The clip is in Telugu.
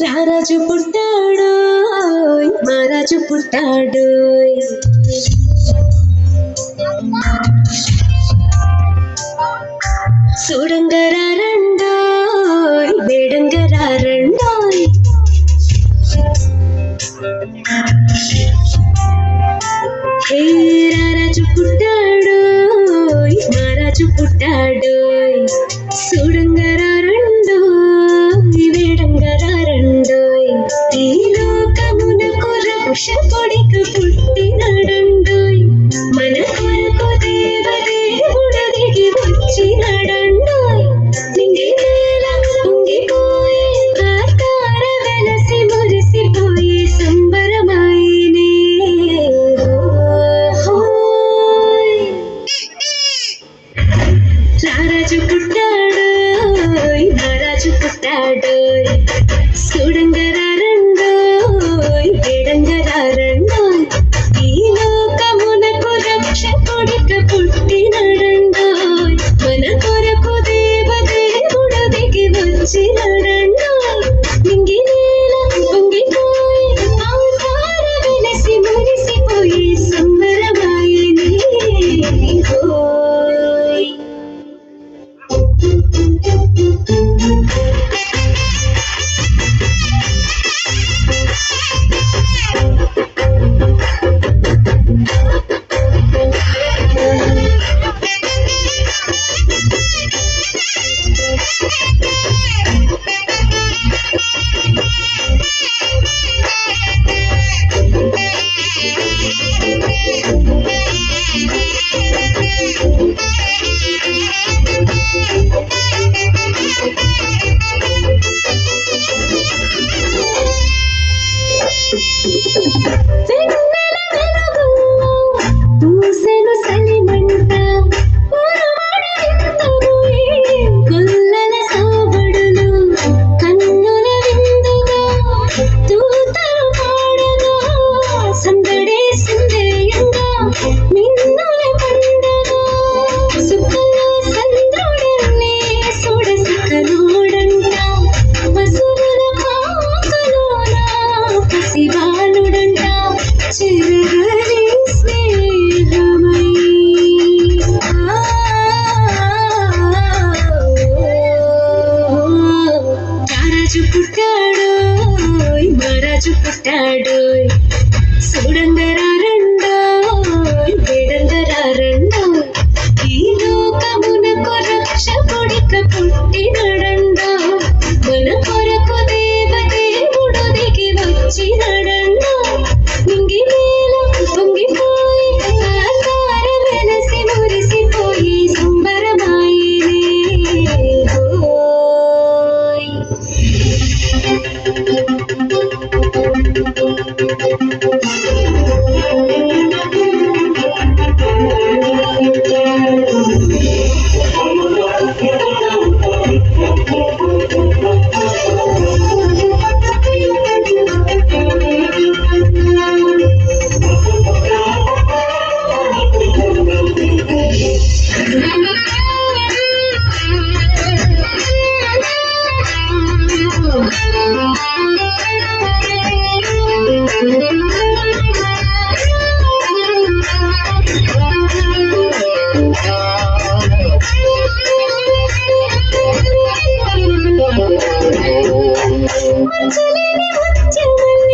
రారాజు పుట్టాడు మహారాజు పుట్టాడు చూడంగరారండోయ్ వేడంగరారండోయ్ హే రారాజు పుట్టాడోయ్ మహారాజు పుట్టాడోయ్ చూడంగరారండోయ్ వేడంగరారండోయ్ ఈ లోకమునకు రక్షకుడికి పుట్టినడండోయ్ మన కొరకు దేవదేవుడు దిగి వచ్చినడండోయ్ నింగి నేల పొంగిపోయి ఆకార వెలసి మురిసిపోయి సంబరమాయినే రారాజు పుట్టాడోయ్ మహారాజు పుట్టాడోయ్ చూడంగరారండోయ్ వేడంగరారండోయ్ ఈ లోకమునకు రక్షకుడికి పుట్టినడండోయ్ మన కొరకు దేవదేవుడు దిగి వచ్చినడండోయ్ నింగి నేల పొంగిపోయి ఆకార వెలసి మురిసిపోయి సంబరమాయినే హోయ్ పూసెను సలిమంట కొల్లల సాబడులు కన్నుల విందుగా తూతలు పాడగా సందడే సందేయంగా మిన్నుల పండగ సుఖల సంద్రుడల్లే సుడసికలోడంట పసురుల పాకలోన పసివాలుడంట చిరగని స్నేహమై రారాజు పుట్టాడోయ్ మహారాజు పుట్టాడోయ్ చూడంగరారండోయ్ వేడంగరారండోయ్ ఈ లోకమునకు రక్షకుడికి పుట్టినడండోయ్ మన కొరకు దేవదేవుడు దిగి వచ్చినడండోయ్ నింగి నేల పొంగిపోయి ఆకార వెలసి మురిసిపోయి సంబరమాయినే హోయ్ మంచులేని ముత్యమల్లె